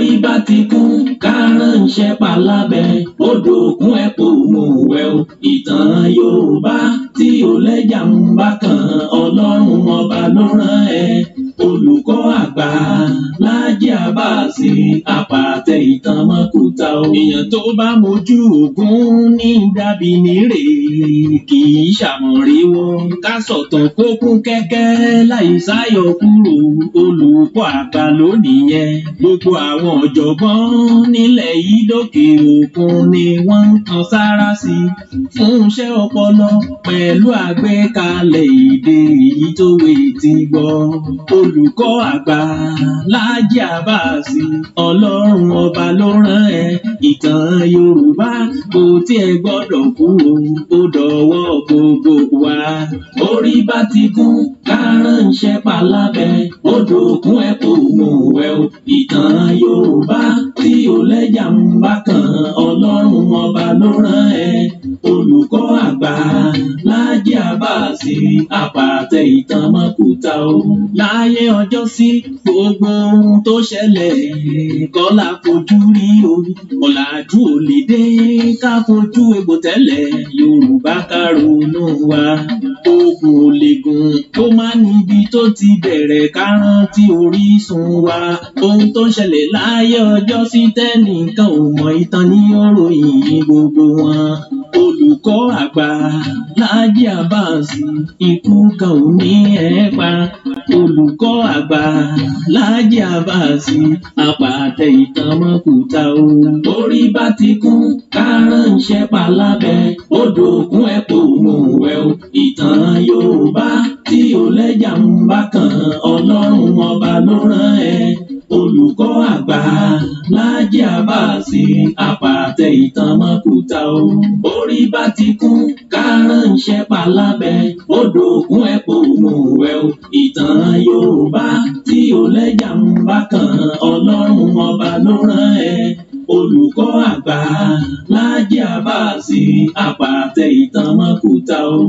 Orí bá ti kún kárànṣẹ́ palábẹ́ odò òkun ẹ̀ kò mú wẹ̀ o. Ìtàn Yorùbá tí ò lẹ́jà ń bá kan Ọlọ́run ọba ló rán ẹ. Olùkọ́ àgbà Láàjì Àbáàsì àpàtẹ ìtàn mọ́kúta o. Èèyàn tó bá mojú ògún ní dàbí nírè kì í ṣàmọ̀ríwó. Ká sọ̀tàn kó kún kẹ́kẹ́ láì sáyọ kúrò. Olùkọ́ àgbà ló nìyẹn. Gbogbo àwọn ọ̀jọ̀gbọ́n nílẹ̀ yìí dókè òkun ni wọ́n ń kan sára sí fún iṣẹ́ ọpọlọ pẹ̀lú àgbékalẹ̀ èdè èyí tó wé ti gbọ́. Olùkọ́ àgbà Láàjì Àbáàsì Ọlọ́run ọba ló rán ẹ. Ìtàn Yorùbá kò tiẹ̀ gbọ́dọ̀ kú o, ó dọ̀wọ́ gbogbo wa. Orí bá ti kún kárànṣẹ́ palábẹ́ odò òkun ẹ̀ kò mú wẹ̀ o. Ìtàn Yorùbá tí ò lẹ́jà ń bá kan Ọlọ́run ọba ló rán ẹ. Olùkọ́ àgbà Láàjì Àbáàsì àpàtẹ ìtàn mọ́kúta o. Láyé ọjọ́ sí gbogbo ohun tó ṣẹlẹ̀ kọ́ la fojú rí o. Ọ̀làjú ò lè dé ká fojú egbò tẹ́lẹ̀ Yorùbá ká ronú wa. Ogun ò lè gùn tó má níbi tó ti bẹ̀rẹ̀ ká rántí orísun wa. Ohun tó ń ṣẹlẹ̀ láyé ọjọ́ sí tẹ́nìkan ò mọ̀ ìtàn ní òròyìn gbogbo wọn. Olùkọ́ àgbà Láàjì Àbáàsì ikú kan ò ní ẹ̀ pa. Olùkọ́ àgbà Láàjì Àbáàsì àpàtẹ ìtàn mọ́kúta o. Orí bá ti kún kárànṣẹ́ palábẹ́ odò òkun ẹ̀ kò mú wẹ̀ o. Ìtàn Yorùbá tí ò lẹ́jà ń bá kan Ọlọ́run ọba ló rán ẹ. Olùkọ́ àgbà Láàjì Àbáàsì àpàtẹ ìtàn mọ́kúta o. Orí bá ti kún kárànṣẹ́ palábẹ́ odò òkun ẹ̀ kò mú wẹ̀ o. Ìtàn Yorùbá tí ò lẹ́jà ń bá kan Ọlọ́run ọba ló rán ẹ. Olùkọ́ àgbà Láàjì Àbáàsì àpàtẹ ìtàn mọ́kúta o.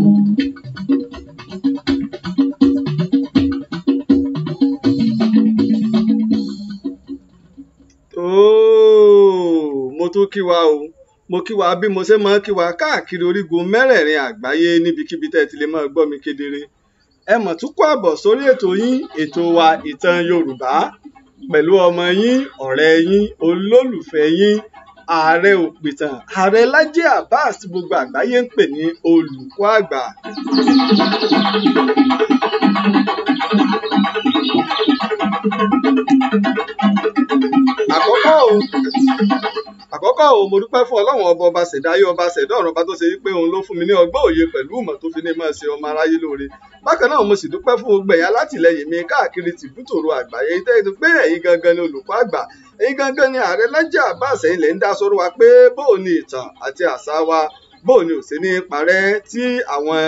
Mo tún kí wa o, mo kí wa bí mo ṣe máa ń kí wa káàkiri orígun mẹ́rẹ̀ẹ̀rin àgbáyé níbikíbi tẹ́ ti lè máa gbọ́ mi kedere. Ẹ mọ̀ tún kó àbọ̀ sórí ètò yín, ètò wa ìtàn Yorùbá pẹ̀lú ọmọ yín, ọ̀rẹ́ yín, olólùfẹ́ yín, ààrẹ òpìtàn, ààrẹ Láàjì Àbáàsì gbogbo àgbáyé ń pè ní olùkọ́ àgbà. Àkọ́kọ́ o mo dúpẹ́ fún Ọlọ́run ọba ṣẹ̀dá ayé ọba ṣẹ̀dá ọ̀run ọba tó ṣe wípé òun ló fún mi ní ọgbọ́n òye pẹ̀lú ìmọ̀ tó fi ní máa ṣe ọmọ aráyé lóore. Bákan náà mo sì dúpẹ́ fún gbogbo ẹ̀yin alátìlẹyìn mi káàkiri tìbútòrò àgbáyé tẹ́ pé ẹ̀yin gangan ni olùkọ́ àgbà, ẹ̀yin gangan ni ààrẹ Láàjì Àbáàsì, ẹ̀yin lè ń dá sọ́rọ̀ wa pé bóò ni ìtàn àti àṣà wa bóò ni ò ṣe ní parẹ́ tí àwọn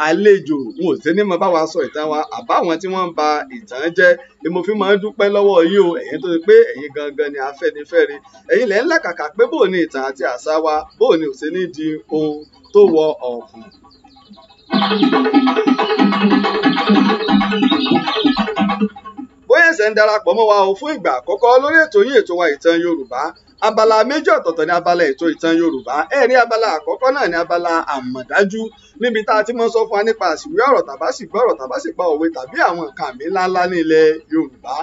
àlejò wọn ò sí ní mọ bá wa sọ ìtàn wa àbáwọn tí wọ́n ń ba ìtàn jẹ́ ni mo fi máa ń dúpẹ́ lọ́wọ́ yín o, ẹ̀yin tó ṣe pé ẹ̀yin gangan ni Afẹ́nifẹ́re, ẹ̀yin lẹ ń làkàkà pé bóò ni ìtàn àti àṣà wa bóò ni ò sí ní di ohun tó wọ ọ̀fun. Bóyá ẹ̀sẹ̀ ń darapọ̀ mọ́ wa o fún ìgbà àkọ́kọ́ lórí ètò yín, ètò wa ìtàn Yorùbá. Abala méjì ọ̀tọ̀ọ̀tọ̀ ní abala ètò ìtàn Yorùbá. Ẹ̀rí abala àkọ́kọ́ náà ní abala àmọ̀dájú níbi tá a ti máa ń sọ fún wa nípa àṣìwé ọ̀rọ̀ tàbá sì gbọ́ ọ̀rọ̀ tàbá sì pa òwe tàbí àwọn nǹkan àmì ńláńlá ní ilẹ̀ Yorùbá.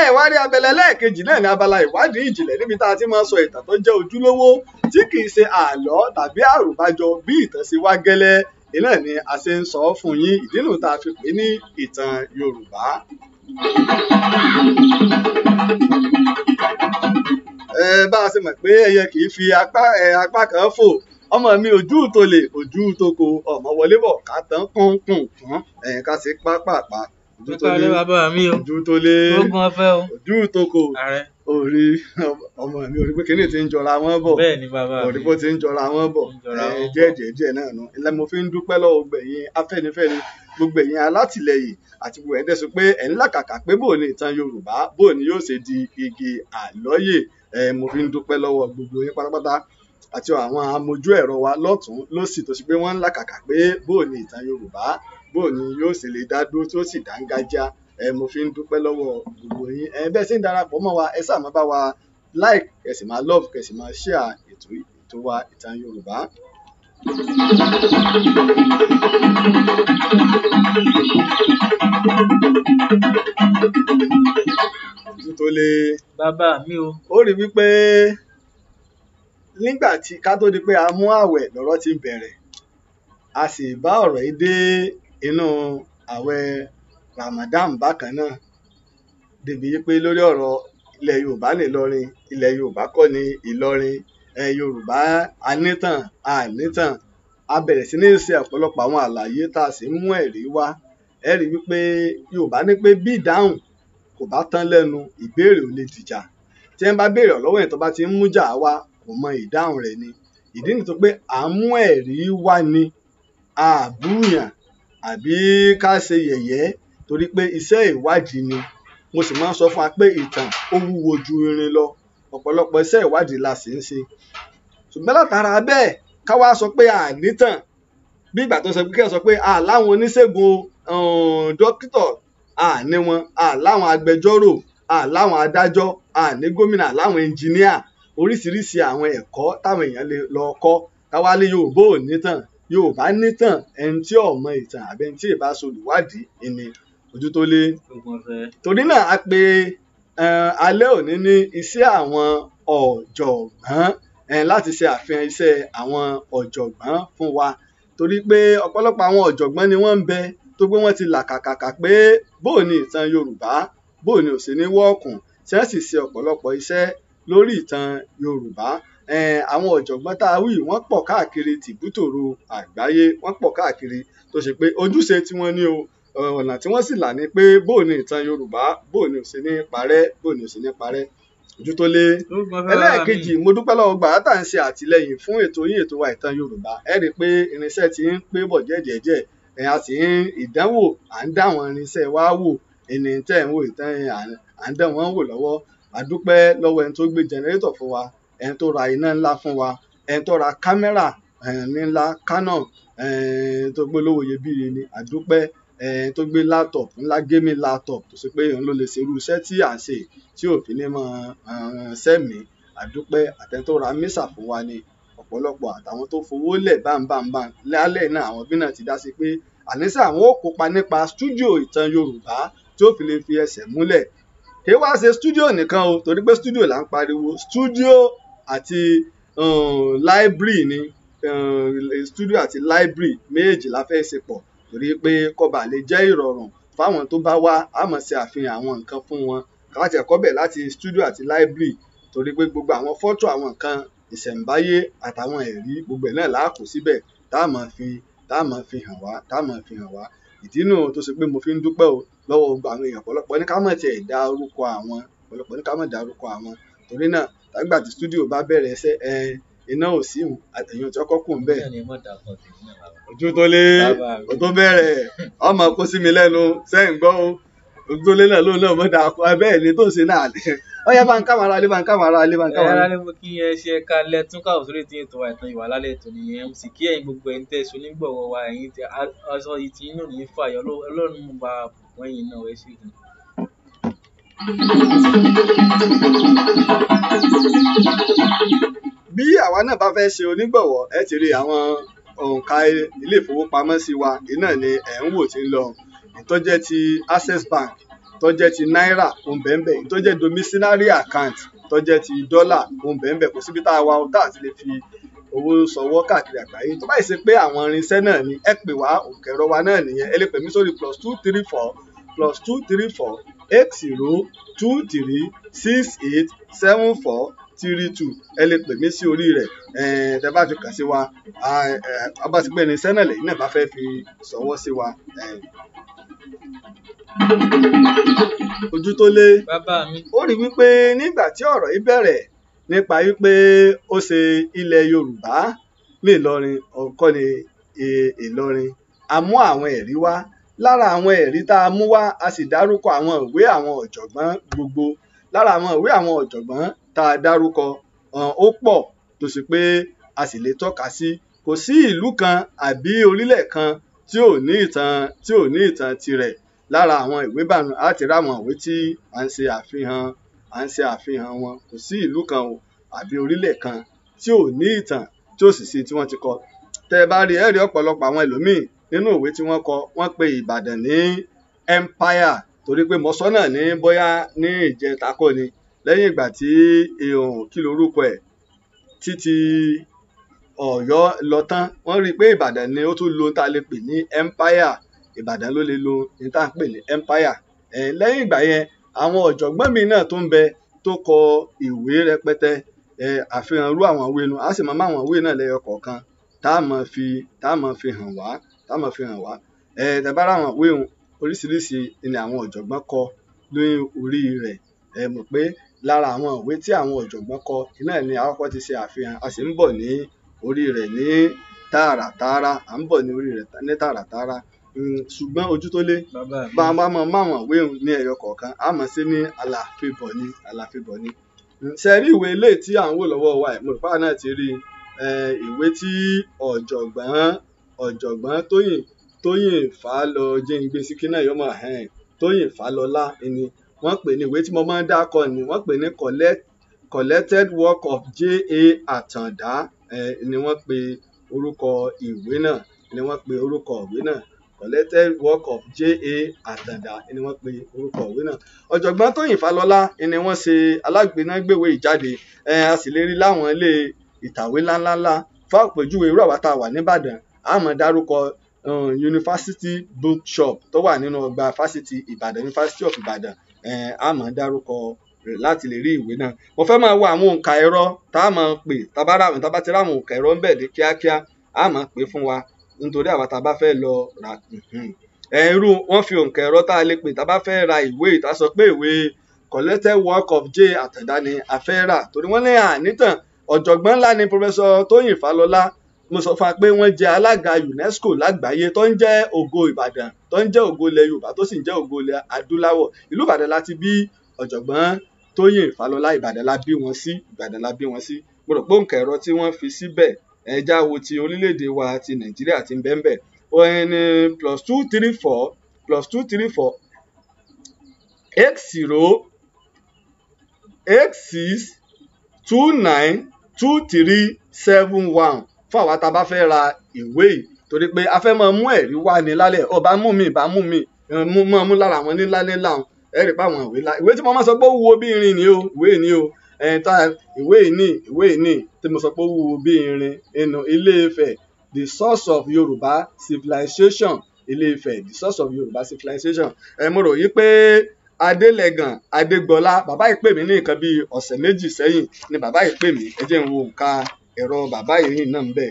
Ẹ wá rí abala lẹ́ẹ̀kejì náà ní abala ìwádìí ìjìnlẹ̀ níbi tá a ti máa ń sọ ìtàn tó jẹ́ ojúlówó tí kì í ṣe àlọ́ tàbí àròbájọ bí ìtàn ṣe wá gẹ́lẹ́. Iná ni a ṣe ń sọ fún yín, ìdí nù tá a fi pè ní ìtàn Yorùbá. Bá a ṣe mọ̀ pé ẹyẹ kì í fi apá kan fò, ọmọ mi ojú tolè ojú toko ọmọ wọlé bọ̀ ká tán kúnkún ká ṣe pápápá ojú tolè ojú tolè ojú toko orí ọmọ mi orí pé kíní ti ń jọra wọn bọ̀ orí bó ti ń jọra wọn bọ̀ díẹ̀ náà nù. Ilé mo fi ń dúpẹ́ lọ́wọ́ gbẹ̀yìn Afẹ́nifẹ́re gbogbo ẹ̀yin alátìlẹyìn àti gbogbo ẹ̀yin dẹ́sùn pé ẹ̀ ń làkàkà pé bóò ni ìtàn Yorùbá bóò ni yóò ṣe di igi àlọ́yè. Mo fi ń dúpẹ́ lọ́wọ́ gbogbo yín pátápátá àti àwọn amójú ẹ̀rọ wa lọ́tún lósì tó ṣe pé wọ́n ń làkàkà pé bóò ni ìtàn Yorùbá bóò ni yóò ṣe lè dá dúró tí ó sì dángájá. Mo fi ń dúpẹ́ lọ́wọ́ gbogbo yín. Bẹ́ẹ̀ sì ń darapọ̀ mọ́ wa ẹ sáà máa bá wa like kẹ̀sì máa love kẹ̀sì máa share ètò wa Ìtàn Yorùbá. Ojútólé bàbá mi o. ó rí wípé nígbà tí ká tó di pé a mú àwẹ̀ lọ́rọ̀ ti bẹ̀rẹ̀ a sì bá ọ̀rọ̀ yìí dé inú àwẹ̀ Ramadan bákan náà débi wípé lórí ọ̀rọ̀ ilẹ̀ Yorùbá ní Ìlọrin ilẹ̀ Yorùbá kọ́ ní Ìlọrin Yorùbá anítàn ànítàn a bẹ̀rẹ̀ sí ní ṣe ọ̀pọ̀lọpọ̀ àwọn àlàyé tá a sì ń mú ẹ̀rí wá ẹ rí wípé Yorùbá ní pé bí ìdáhùn kò bá tán lẹ́nu ìbéèrè ò lè dìjà tí ẹ bá béèrè lọ́wọ́ yẹn tó bá ti ń mújà wá kò mọ ìdáhùn rẹ̀ ni ìdí nìyí tó pé à ń mú ẹ̀rí wá ni àbúyàn àbí ká ṣe yẹ̀yẹ́ torí pé iṣẹ́ ìwádìí ni mo sì máa ń sọ fún wa pé ìtàn ó wúwo ju irin lọ ọ̀pọ̀lọpọ̀ iṣẹ́ ìwádìí la sì ń ṣe ṣùgbọ́n látara bẹ́ẹ̀ ká wá sọ pé ànítàn bí ìgbà tó sọ pé kí ẹ sọ pé láwọn oníṣègùn dókítà àní wọn láwọn agbẹjọ́rò láwọn adájọ́ àní gómìnà láwọn ẹnjìníà oríṣiríṣi àwọn ẹ̀kọ́ táwọn èèyàn lè lọ kọ́ káwá lé Yorùbá ò nítàn Yorùbá nítàn ẹni tí ò mọ ìtàn àbí ẹni tí ì bá ṣolùwádìí ẹni Ojútólé. Torí náà a pè alẹ́ òní ní iṣẹ́ àwọn ọ̀jọ̀gbọ́n láti ṣe àfihàn iṣẹ́ àwọn ọ̀jọ̀gbọ́n fún wa torí pé ọ̀pọ̀lọpọ̀ àwọn ọ̀jọ̀gbọ́n ni wọ́n ń bẹ tó pé wọ́n ti làkàkàkà pé bóò ni ìtàn Yorùbá bóò ni ò sí ní wọ́ọ̀kùn tí wọ́n sì ṣe ọ̀pọ̀lọpọ̀ iṣẹ́ lórí ìtàn Yorùbá àwọn ọ̀jọ̀gbọ́n tá a wí wọ́n pọ̀ káàkiri tìbútòrò àgbáyé wọ́n pọ̀ káàkiri tó ṣe pé ojúṣe tí wọ́n ní o ọ̀nà tí wọ́n sì là ní pé bóò ni ìtàn Yorùbá bóò ni ò sí ní parẹ́ bóò ni ò sí ní parẹ́ Ojútólé. Ẹlẹ́ẹ̀kejì mo dúpẹ́ lọ́wọ́ gbàrà tá à ń ṣe àtìlẹ́yìn fún ètò yín ètò wa Ìtàn Yorùbá ẹ rí i pé irinṣẹ́ ti ń pé bọ̀ díẹ̀díẹ̀ a sì ń ìdánwò à ń dá àwọn irinṣẹ́ wa wò ẹni tẹ́ ń wò ìtàn à ń dán wọn wò lọ́wọ́ a dúpẹ́ lọ́wọ́ ẹni tó gbé jẹnẹrétọ̀ fún wa ẹni tó ra iná ńlá fún wa ẹni tó ra kámẹ́rà ńlá Canon tó gbé lówó iyebíye ni a dúpẹ́ tó gbé laptop ńlá gaming laptop tó ṣe pé òun ló lè ṣe irú iṣẹ́ tí à ń ṣe tí òfin ní mọ sẹ́mi àdúpẹ́ àtẹni tó ra mísà fún wa ni ọ̀pọ̀lọpọ̀ àtàwọn tó fowó lẹ̀ bámbámbá lálẹ́ náà àwọn bí náà ti dá sí pé àníṣe àwọn ó kópa nípa stúdíò Ìtàn Yorùbá tí ó fi lè fi ẹsẹ̀ múlẹ̀ kí wá ṣe stúdíò nìkan o torí pé stúdíò là ń pariwo stúdíò àti library ni stúdíò àti library méjèèjì la fẹ́ ṣe pọ̀ torí pé kọba lè jẹ́ ìrọ̀rùn fáwọn tó bá wá a máa ṣe àfihàn àwọn nǹkan fún wọn láti ẹ̀kọ́ bẹ̀ láti stúdíò àti library torí pé gbogbo àwọn fọ́tò àwọn nǹkan ìṣẹ̀ǹbáyé àtàwọn ẹ̀rí gbogbo ẹ̀ náà láàkó síbẹ̀ tá a máa fi hàn wá ìdí nù tó ṣe pé mo fi ń dúpẹ́ o lọ́wọ́ gbogbo àwọn èèyàn ọ̀pọ̀lọpọ̀ ní ká má tiẹ̀ dá orúkọ àwọn ọ̀pọ̀lọpọ̀ ní ká má dá orúkọ àwọn torí náà tàgbà tí stúdíò bá bẹ̀rẹ̀ ẹsẹ̀ iná ò sí àtẹ̀yìn tí ọkọ̀ kù ń bẹ̀. Ojútólé o tó bẹ̀rẹ̀ ọmọ kó sí mi lẹ́nu sẹ́yìn gbọ́ o Ojútólé náà lóun náà mọ̀ dà kọ́ bẹ́ẹ̀ ni tó ń ṣe náà ọyá bá ń kámara lé bá ń kámara lé bá ń kámara. lálẹ́ mo kí ẹ ṣe ká lẹ tún káwọ́ sórí tí ètò Ìtàn Yorùbá lálẹ́ ètò nìyẹn mo sì kí ẹ̀yin gbogbo ẹ̀yin tẹ́ ṣe onígbọ̀wọ́ wa ẹ̀yin tẹ́ aṣọ yìí tí inú ní fàyọ Ọlọ́run mo bá bùkún ẹ̀yin náà ẹ ṣe gan. Bí àwa náà bá fẹ́ ṣe onígbọ̀wọ́ ẹ ti rí àwọn òǹkà ilé ìfowópamọ́sí wa iná ni ẹ̀ ń wò tí ń lọ ìtọ́jẹ́ ti Access Bank ìtọ́jẹ́ ti náírà òǹbẹ̀ǹbẹ̀ ìtọ́jẹ́ domiciliary account ìtọ́jẹ́ ti dọ́là òǹbẹ̀ǹbẹ̀ kò síbi tá a wá tá a ti lè fi owó sọwọ́ káàkiri àgbáyé tó bá yìí ṣe pé àwọn irinṣẹ́ náà ni ẹ pè wá òǹkẹ̀rọ wa náà nìyẹn ẹ lè pè mí sórí +234 8023687432 ẹ lè pè mí sí orí rẹ̀ tẹ́ bá ti kàn sí wa bá ti pé irinṣẹ́ náà lẹ́yìn náà bá fẹ́ fi sọwọ́ sí wa. Ojútólé bàbá mi ó rí wípé nígbà tí ọ̀rọ̀ yìí bẹ̀rẹ̀ nípa wípé ó ṣe ilẹ̀ Yorùbá ní Ìlọrin ọ̀kọ́ ni Ìlọrin a mú àwọn ẹ̀rí wá lára àwọn ẹ̀rí tá a mú wá a sì dárúkọ àwọn ìwé àwọn ọ̀jọ̀gbọ́n gbogbo lára àwọn ìwé àwọn ọ̀jọ̀gbọ́n tá a dárúkọ ó pọ̀ tó sì pé a sì lè tọ́ka sí kò sí ìlú kan àbí orílẹ̀ kan tí ò ní ìtàn tirẹ̀ lára àwọn ìwé bánu á ti ráwọn ìwé tí à ń ṣe àfihàn à ń ṣe àfihàn wọn. Kò sí ìlú kan o àbí orílẹ̀ kan tí ò ní ìtàn tí ò sì sí tí wọ́n ti kọ. Tẹ́ ẹ bá rí ẹ rí ọ̀pọ̀lọpọ̀ àwọn ẹlòmíì nínú ìwé tí wọ́n kọ, wọ́n pe Ìbàdàn ní empire, torí pé mo sọ náà ní bóyá ní ìjẹta kọ́ ni, lẹ́yìn ìgbà tí kí lorúkọ ẹ̀ títí Ọ̀yọ́ lọ tán, wọ́n rí i pé Ìbàdàn ni ó tún lo tá a lè pè ní empire. Ìbàdàn ló lè lo ní tá a pè ní empire. Lẹ́yìn ìgbà yẹn àwọn ọ̀jọ̀gbọ́n mi náà tó ń bẹ tó kọ ìwé rẹpẹtẹ, àfihàn irú àwọn ìwé nu, a sì máa má àwọn ìwé náà lẹ́yọ kọ̀ọ̀kan tá a máa fi hàn wá. Tẹ́ bá rá àwọn ìwé oríṣiríṣi ni àwọn ọ̀jọ̀gbọ́n kọ ní orí rẹ̀. Mọ̀ pé lára àwọn ìwé tí àwọn ọ̀jọ̀gbọ́n kọ iná ni a kọ́kọ́ ti ṣe àfihàn, a sì ń bọ̀ ní orí rẹ̀ ní tààràtààrà, ṣùgbọ́n ojú tó lé bá a máa má àwọn ìwé ní ẹyọ kọ̀ọ̀kan, a máa ṣe ní àlàfíbọ̀ ni. Ṣe rí ìwé ilé tí à ń wò lọ́wọ́ wa ẹ̀, mo rò pé àwa náà ti rí ìwé tí ọ̀jọ̀gbọ́n Tóyìn Fálọ Jẹ́ngbé Síkínà yọmọ Tóyìn Fálọlá ni wọ́n pè ní ìwé tí mo máa ń dákọ ni wọ́n pè ní collected work of J.A. Àtàndá ni wọ́n pe orúkọ ìwé náà collected work of J.A. Àtàndá ni wọ́n pe orúkọ ìwé náà. Ọ̀jọ̀gbọ́n Tóyìn Fálọlá ni wọ́n ṣe alágbèénágbèwé ìjáde, a sì lè rí láwọn ilé ìtàwé ńláńlá. Fún àpèjúwe irú àwa tá a wà níbàdàn, a máa dárúkọ University Bookshop tó wà nínú ọgbà fásitì Ìbàdàn, University of Ìbàdàn, a máa dárúkọ rẹ̀ láti lè rí ìwé náà. Mo fẹ́ máa wo àwọn òǹkà ẹ̀rọ tá a máa pè tá bá ti ráwọn òǹkà ẹ̀rọ ń bẹ̀ dé kíákíá, a máa pè fún wa nítorí àwa tá a bá fẹ́ lọ rà. Irú wọ́n fi òǹkà ẹ̀rọ tá a lè pè tá a bá fẹ́ ra ìwé ìta sọ pé ìwé collected work of J. Àtàndá ni a fẹ́ rà, torí wọ́n ní ànítàn ọ̀jọ̀gbọ́n ńlá ni Professor Tóyìn Fálọlá. Mo sọ fún wa pé wọ́n jẹ́ alága UNESCO lágbàáyé tó ń jẹ́ ògo Ìbàdàn, tó ń jẹ́ ògo ilẹ̀ Yorùbá, tó sì ń jẹ́ ògo ilẹ̀ adúláwọ̀. Ìlú Ìbàdàn láti bí ọ̀jọ̀gbọ́n Tóyìn Fálọlá, Ìbàdàn la bí wọn sí. Mo rò pé òǹkà ẹ̀rọ tí wọ́n fi síbẹ̀ ẹja wo ti orílẹ̀-èdè wa ti Nàìjíríà ti ń bẹ́ẹ̀ òun ni +234 8086292371 fún àwa tá a bá fẹ́ ra ìwé yìí, torí pé a fẹ́ máa mú ẹ̀rí wá ní lálẹ́ ọba mú lára àwọn nílá ẹ rí pé àwọn ìwé tí mo máa sọ pé ó wúwo bí irin ni o, ìwé ìní tí mo sọ pé ó wúwo bí irin inú Ilé-Ifẹ̀, the source of Yorùbá civilization. Ilé-Ifẹ̀, the source of Yorùbá civilization. Mo rò yí pé Adélẹ́gàn Adégbọlá, bàbá yìí pè mí ní nǹkan bíi ọ̀sẹ̀ méjì sẹ́yìn ni bàbá yìí pè mí. Ẹ jẹ́ n wo nǹka ẹ̀rọ bàbá yìí náà ń bẹ̀,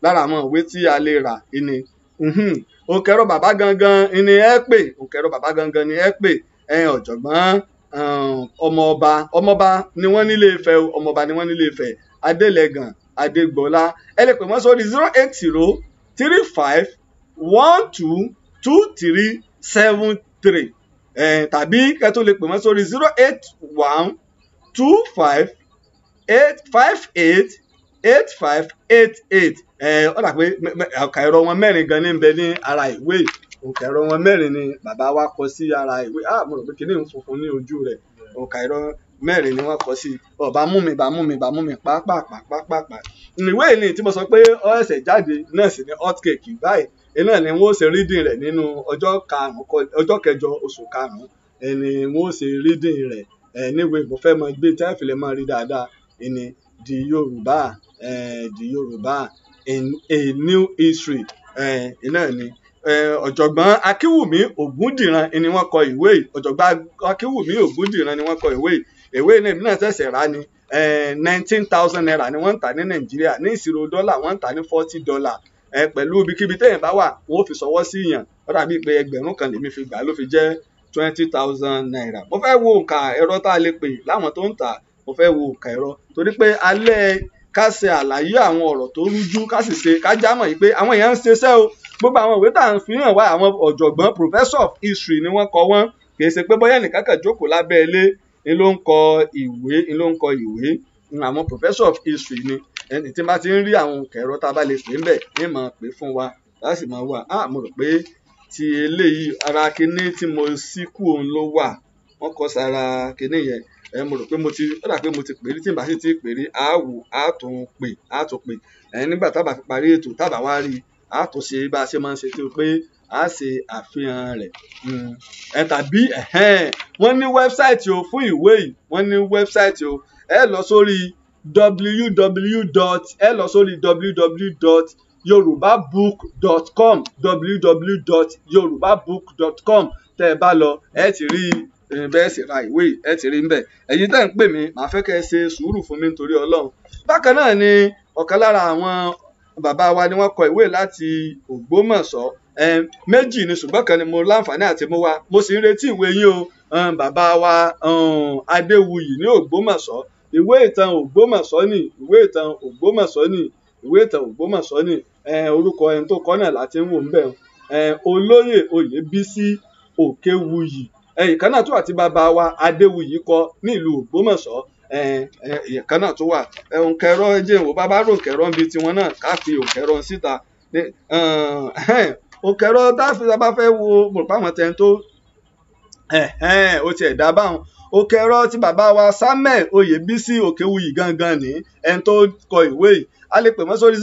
lára àwọn ìwé tí a lè rà ni òǹkà ẹ̀rọ bàbá gangan ni ẹ pè, ọ̀jọ̀gbọ́n ọmọọba ni wọ́n nílé Ifẹ̀, Adélẹ́gàn Adégbọlá. Ẹ lè pè wọ́n sórí 08035122373 tàbí kẹ́ tó lè pè wọ́n sórí 08125588588. Ó dà pé òǹkà ẹ̀rọ wọn mẹ́rin gan ní ń bẹ ní ara ìwé. Òǹkà ẹ̀rọ wọn mẹ́rin ni bàbá wa kọ sí ara ìwé. Mo rò pé kinní ń funfun ní ojú rẹ̀. Òǹkà ẹ̀rọ mẹ́rin ni wọ́n kọ sí. Bá mú mi pàápàá. Ìwé ìní tí mo sọ pé ó ṣẹ̀ṣẹ̀ jáde náà sì ni hot cake báyìí. Iná ni wọ́n ó ṣe reading rẹ̀ nínú ọjọ́ kẹjọ oṣù karùn-ún ni wọ́n ó ṣe reading rẹ̀. Níwèé mo fẹ́ mọ gbé tí a fi lè máa rí dáadáa ni the Yorùbá in a new history. Iná ni ọ̀jọ̀gbọ́n Akínwùmí Ògúndìran ni wọ́n kọ ìwé yìí. Ọ̀jọ̀gbọ́n Akínwùmí Ògúndìran ni wọ́n kọ ìwé yìí. Ìwé náà ṣẹ̀ṣẹ̀ rà ní 19,000 naira ni wọ́n ń tà ní Nàìjíríà. Ní ìṣirò dọ́là wọ́n ń tà ní $40. Pẹ̀lú ibikíbi téèyàn bá wà wọ́n fi ṣọwọ́ sí yàn. Ó dàbí pé 1,000 lèmi fi gbà ló fi jẹ́ 20,000 naira. Mo fẹ́ wo òǹkà ẹ̀rọ tá a lè pè láwọn tó ń tà. Mo fẹ́ wo òǹkà ẹ̀rọ torí pé alẹ́ ká ṣe àlàyé àwọn ọ̀rọ̀ tó rújú ká sì ṣe ká jámọ̀ yìí pé àwọn èèyàn ń ṣiṣẹ́ o. Gbogbo àwọn ìwé tá à ń fi hàn wá àwọn ọ̀jọ̀gbọ́n professor of history ni wọ́n kọ wọ́n. Kì í ṣe pé bóyá ẹnìkan kan jókòó lábẹ́ ilé ni ló ń kọ ìwé. Àwọn professor of history ni. Ẹni tí bá ti ń rí àwọn òǹkà ẹ̀rọ tá a bá lè pè ń bẹ̀ ní máa pè fún wa láti máa wà. Mo rò pé ti eléyìí ara kíní tí mo ṣí kú òun ló wà. wọ́n kọ sára kinní yẹn mo rò pé mo ti pè rí tí n bá sì ti pè rí á tún pè nígbà tábà fi parí ètò tábà wá rí á tún ṣe bá a ṣe máa ń ṣe tí o pé á ṣe àfihàn rẹ̀ tàbí wọ́n ní wẹ́bsáìtì o fún ìwé yìí wọ́n ní wẹ́bsáìtì o ẹ lọ sórí www.yorubabook.com www.yorubabook.com tẹ́ ẹ bá lọ ẹ ti rí bẹ́ẹ̀ sì ra ìwé ẹ ti rí ń bẹ̀ ẹ̀yin tẹ́ ń pè mí màá fẹ́ kẹ́ ẹ ṣe sùúrù fún mi nítorí Ọlọ́run. Bákan náà ni ọ̀kan lára àwọn bàbá wa ni wọ́n kọ ìwé láti Ògbómọ̀ṣọ́ méjì ni ṣùgbọ́n kan ni mo láǹfààní àti mú wá mo sì ń retí ìwé yín o bàbá wa Adéwuyì ní Ògbómọ̀ṣọ́ ìwé ìtàn Ògbómọ̀ṣọ́ ni ìwé ìtàn Ògbómọ̀ṣọ́ ni ìwé ìtàn Ògbómọ̀ṣọ́ ni orúkọ ẹni tó kọ náà láti ń wò ń bẹ̀ Olóyè Oyèbísí Òkèwuyì ìkan náà tó wà tí bàbá wa Adéwuyì kọ nílùú Ògbómọ̀ṣọ́ ìkan náà tó wà òǹkẹ̀rọ ẹjẹ ìwò bàbá rò òǹkẹ̀rọ ń bi tiwọn náà ká fi òǹkẹ̀rọ síta òǹkẹ̀rọ táfi bá fẹ́ wo mọ̀páwọn tẹ̀ tó ó tiẹ̀ dá báwọn òǹkẹ̀rọ tí bàbá wa Samuel Oyèbísí Òkèwuyì gangan ní ẹni tó kọ ìwé yìí a lè pè mọ́ sórí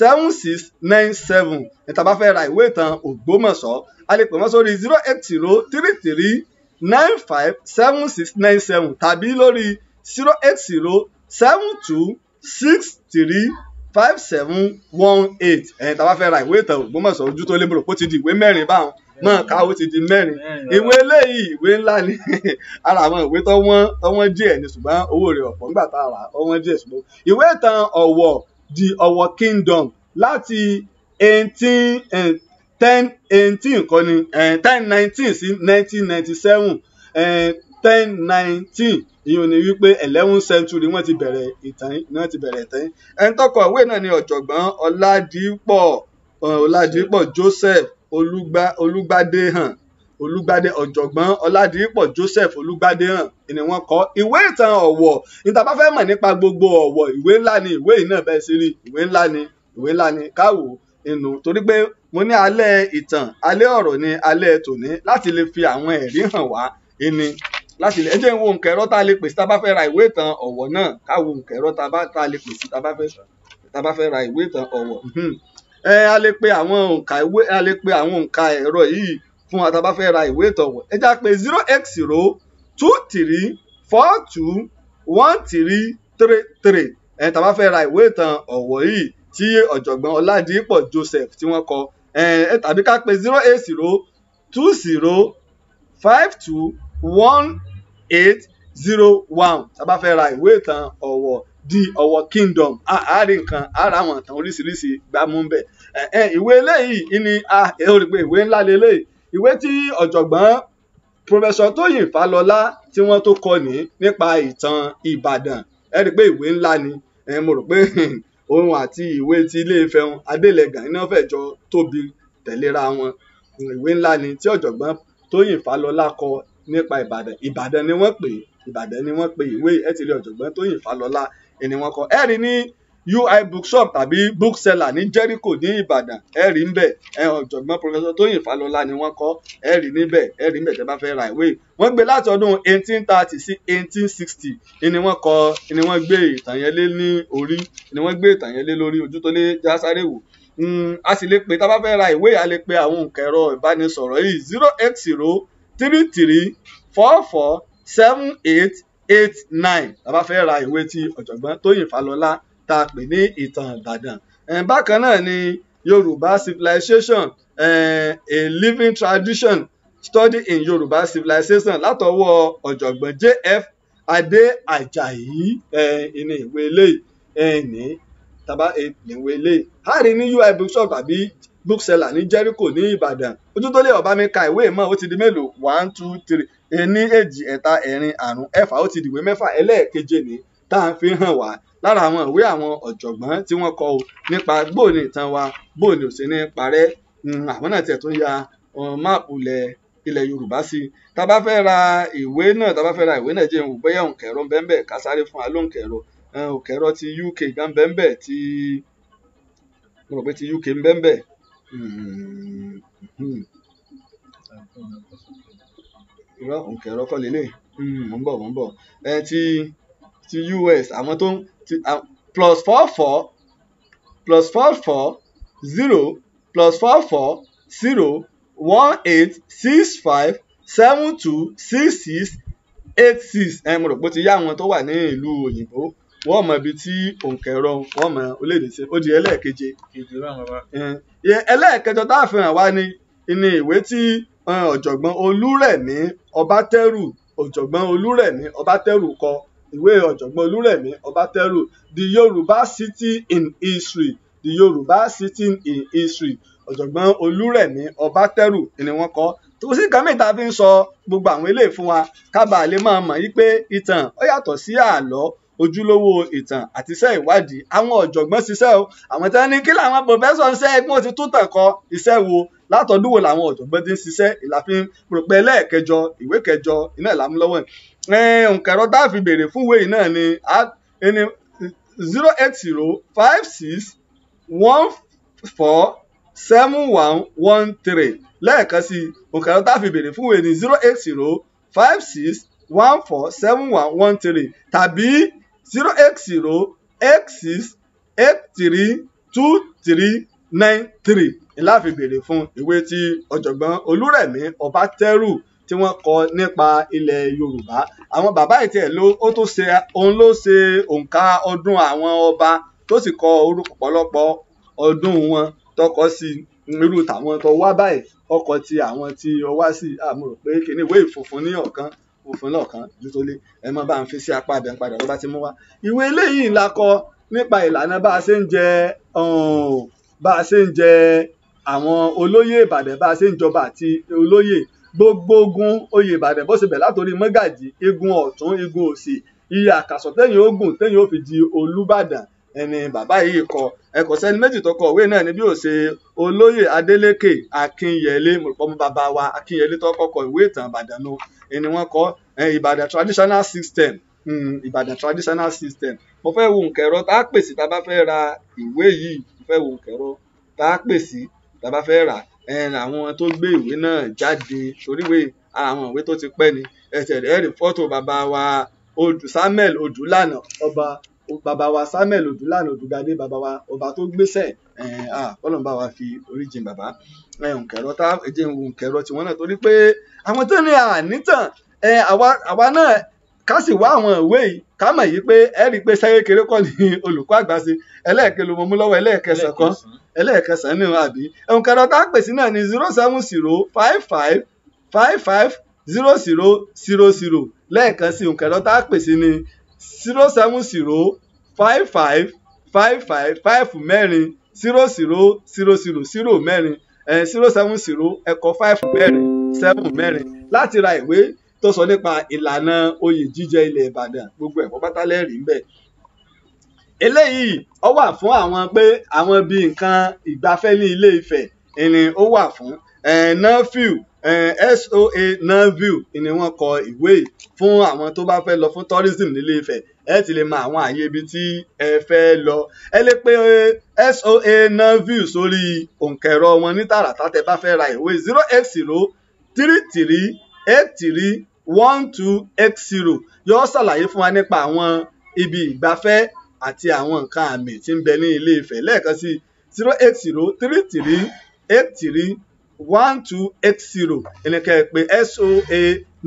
08033957697 tá bá fẹ́ ra ìwé ìtàn Ògbómọ̀ṣọ́ a lè pè mọ́ sórí 08033957697 tàbí lórí 08072635718 tá bá fẹ́ ra ìwé ìtàn Ògbómọ̀ṣọ́ ojú tó lébùrò ó ti di ìwé mẹ́rin báwọn mọ̀ ká ó ti di mẹ́rin ìwé eléyìí ìwé ńlá ni ara àwọn ìwé tó wọ́n díẹ̀ ni ṣùgbọ́n owó rẹ̀ ọ̀pọ̀ nígbà tá a rà ó wọ́n díẹ̀ ṣùgbọ́n ìwé ìtàn Ọ̀wọ̀ the Ọ̀wọ̀ Kingdom láti 1018 kọ́ ni 1019 sí 1997 1019 ìyẹn ni wípé 11th century wọ́n ti bẹ̀rẹ̀ ìtàn ẹni tó kọ ìwé náà ni ọ̀jọ̀gbọ́n Ọládìípọ̀ Joseph Olúgbádéhàn ọ̀jọ̀gbọ́n Ọládìípọ̀ Joseph Olúgbádéhàn ni wọ́n kọ ìwé ìtàn Ọ̀wọ̀ níta bá fẹ́ mọ̀ nípa gbogbo Ọ̀wọ̀ ìwé ńlá ni ìwé yìí náà bẹ́ẹ̀ sí rí ìwé ńlá ni káwò inú torí pé mo ní alẹ́ ìtàn alẹ́ ọ̀rọ̀ ni alẹ́ tòní láti lè fi àwọn ẹ̀rí hàn wá ẹni láti lè ẹjẹ́ ń wo nkẹ̀rọ tá a lè pèsè tá a bá fẹ́ ra ìwé ìtàn Ọ̀wọ̀ náà káwo nkẹ̀rọ tá a lè pèsè tá a bá fẹ́ ra ìwé ìtàn Ọ̀wọ̀ a lè pe àwọn òǹkà ẹ̀rọ yìí fún wa tá a bá fẹ́ ra ìwé ìtàn Ọ̀wọ̀ ẹ já pé 08023421333 tá a bá fẹ́ ra ìwé ìtàn Ọ̀wọ̀ yìí tí ọ̀jọ̀gbọ́n Ọládìípọ̀ Joseph tí wọ́n kọ tàbí ká pé 08020521801 tá a bá fẹ́ ra ìwé ìtàn Ọ̀wọ̀ the Ọ̀wọ̀ Kingdom àárín nǹkan ara àwọn ìtàn oríṣiríṣi gbámú bẹ̀ ìwé eléyìí ni ó rí pé ìwé ńlá lélẹ́yìí ìwé tí ọ̀jọ̀gbọ́n Professor Tóyìn Fálọlá tí wọ́n tó kọ nípa ìtàn Ìbàdàn ẹ rí pé ìwé ńlá ni mo rò pé òun àti ìwé ti Ilé-Ifẹ̀ Adélẹ̀gàn iná fẹ́ jọ tóbi tẹ̀léra wọn ìwé ńlá ni tí ọ̀jọ̀gbọ́n Tóyìn Fálọlá kọ nípa Ìbàdàn ni wọ́n pè ìwé ẹ ti rí ọ̀jọ̀gbọ́n Tóyìn Fálọlá ni wọ́n kọ ẹ rí ní UI bookshop tàbí bookseller ní Jericho ní Ìbàdàn ẹ rí ń bẹ̀ ọ̀jọ̀gbọ́n Professor Tóyìn Fálọlá ni wọ́n kọ ẹ rí níbẹ̀ tẹ́ bá fẹ́ ra ìwé wọ́n gbé láti ọdún 1830 sí 1860 ni wọ́n gbé ìtàn yẹn lé ní orí ni wọ́n gbé ìtàn yẹn lé lórí ojú tó lé jásáré wò a sì lè pè tá a bá fẹ́ ra ìwé a lè pe àwọn òǹkẹ̀rọ ìbánisọ̀rọ̀ yìí 08033447889 tá a bá fẹ́ ra ìwé tí ọ̀jọ̀gbọ́n Tóyìn Fálọlá tá a pè ní ìtàn Ìbàdàn bákan náà ni Yorùbá civilization a living tradition study in Yorùbá civilization látọwọ́ ọ̀jọ̀gbọ́n J.F. Adé Àjàyí ìní ìwé eléyìí ní tàbá ìwé eléyìí a rí ní UI bookshop tàbí bookseller ní Jericho ní Ìbàdàn ojú tó lè ọba mi ka ìwé mọ́ ó ti di mélòó 1 2 3 ení èjì ẹ̀ta ẹ̀rin àrún ẹ̀fà ó ti di ìwé mẹ́fà ẹlẹ́ẹ̀keje ní tá à ń fi hàn wá lára àwọn ìwé àwọn ọ̀jọ̀gbọ́n tí wọ́n kọ nípa gbóòní ìtàn wa gbóòní ò sí ní parẹ́ àwọn náà tiẹ̀ tún ya máàpù ilẹ̀ Yorùbá sí tá a bá fẹ́ ra ìwé náà jẹ́ ìwò bóyá òǹkẹ̀rọ bẹ́ẹ̀ ká sáré fún alóǹkẹ̀rọ òǹkẹ̀rọ ti UK gan bẹ́ẹ̀ tí mo rò pé ti UK bẹ́ẹ̀ irọ́ òǹkẹ̀rọ kọ́ lélẹ̀ mò ń bọ̀ ti US àwọn tó ń +44 0 +44 0 18 65 72 66 86 mo rò pé ó ti yá àwọn tó wà ní ìlú òyìnbó wọ́n mọ ibi tí òǹkẹ̀rọ wọ́n mọ orílẹ̀-èdè ṣe ó di ẹlẹ́ẹ̀keje. ẹlẹ́ẹ̀kẹjọ tá a fi hàn wá ní ìwé tí ọ̀jọ̀gbọ́n Olúrẹ̀mí Ọbátẹ́rù kọ ìwé ọ̀jọ̀gbọ́n Olúrẹ̀mí Ọbátẹ́rù The Yorùbá City in History The Yorùbá City in History ọ̀jọ̀gbọ́n Olúrẹ̀mí Ọbátẹ́rù ni wọ́n kọ tó sì nǹkan mìíràn fi ń sọ gbogbo àwọn eléyìí fún wa kábàá lè máa mọ̀ yí pé ìtàn ó yàtọ̀ sí àlọ́ ojúlówó ìtàn àti iṣẹ́ ìwádìí àwọn ọ̀jọ̀gbọ́n ṣiṣẹ́ o àwọn tí wọ́n ní kí làwọn pòfẹ́sọ̀ ń ṣe ẹgbẹ́ ti tún tàn kọ iṣẹ́ wo látọdún wo làwọn ọ̀jọ̀gbọ́n ti ń ṣiṣẹ́ ìlàfin rògbẹ́ ẹlẹ́ẹ̀kẹjọ ìwé kẹjọ iná ìlàmúlọ́wọ́ òǹkẹ̀rọ tá a fi béèrè fún ìwé yìí náà ni 08056147113 lẹ́ẹ̀kan sí òǹkẹ̀rọ tá a fi béèrè fún ìwé ní 08056147113 tàbí 08086832393 ìláfi béèrè fún ìwé tí ọ̀jọ̀gbọ́n Olúrẹ̀mí Ọbátẹ́rù tí wọ́n kọ nípa ilẹ̀ Yorùbá àwọn bàbá ìtẹ̀ òun ló ṣe òǹkà ọdún àwọn ọba tó sì kọ orúkọ ọ̀pọ̀lọpọ̀ ọdún wọn tọkọ sí irú tàwọn tó wá báyìí ọkọ̀ ti àwọn tí ó wá sí àmúrò pé kìíní ìwé ìfunfun ní ọ̀kan òfin lọ́ọ̀kan ju tó lé ẹ mọ́ bá ń fi sí apá abẹ́ ń padà ló bá ti mú wá. ìwé eléyìí ńlá kọ nípa ìlànà bá a ṣe ń jẹ àwọn olóyè Ìbàdàn bá a ṣe ń jọba àti olóyè gbogbo ogun oyè Ìbàdàn bó ṣe bẹ̀ látòrí mọ́gàjì igun ọ̀tún igun òsì iye àkàsọ̀ tẹ́yìn ogun tẹ́yìn ó fi di Olúbàdàn ẹni bàbá yìí kọ ẹkọ sẹni méjì tó kọ ìwé náà ni bí ó ṣe olóyè Adélékè Akínyẹlé mọ̀pọ̀mọ́ bàbá wa Akínyẹlé tó kọ́kọ́ ìwé ìtàn Ìbàdàn nù ẹni wọ́n kọ Ìbàdàn traditional system Ìbàdàn traditional system mo fẹ́ wo òǹkẹ̀rọ tá a pèsè tá a bá fẹ́ ra ìwé yìí mo fẹ́ wo òǹkẹ̀rọ tá a pèsè tá a bá fẹ́ rà àwọn tó gbé ìwé náà jáde torí àwọn ìwé tó ti pẹ́ ni ẹ̀rí fọ́tò bàbá wa Samuel Odúlànà bàbá wa Samuel Odúlànà Odùgadé bàbá wa ọba tó gbéṣẹ́ Ọlọ́run bá wa fi oríjìn bàbá òǹkẹ̀rọ tá ẹjẹ ń wo òǹkẹ̀rọ tiwọn náà torí pé àwọn tó ní ànítàn àwa náà ká sì wá àwọn ìwé yìí ká mọ̀ yìí pé ẹ rí i pé sẹ́yẹ́ kéré kọ́ ni olùkọ́ àgbà ṣe ẹlẹ́ẹ̀kẹ́ ló mọ mú lọ́wọ́ ẹlẹ́ẹ̀kẹsàn ní àbí òǹkẹ̀rọ tá pèsè náà ní 07055550000 lẹ́ẹ̀kan sí òǹkẹ̀rọ tá pèsè ní 0705555 mẹ́rin 0000 mẹ́rin 070 ẹ̀kọ́ 5 mẹ́rin 7 mẹ́rin láti ra ìwé tó sọ nípa ìlànà oyè jíjẹ ilẹ̀ Ìbàdàn gbogbo ẹ̀kọ́ pátá lẹ́rìí ń bẹ. eléyìí ó wà fún àwọn pé àwọn bíi nǹkan ìgbafẹ́ ní Ilé Ifẹ̀ ni ó wà fún NAFIU SOA NAVIU ni wọ́n kọ ìwé fún àwọn tó bá fẹ́ lọ fún tourism nílé Ifẹ̀ ẹ ti lè mọ àwọn àyè ibi tí ẹ fẹ́ lọ ẹ lè pe SOA NAVIU sórí òǹkẹ̀rọ wọn ní tààràtà tẹ bá fẹ́ ra ìwé 08033831280 yóò ṣàlàyé fún wa nípa àwọn ibi ìgbafẹ́ àti àwọn nǹkan àmì tí ń bẹ ní Ilé Ifẹ̀ lẹ́ẹ̀kan sí 08033831280 ẹnìkẹ́ pé SOA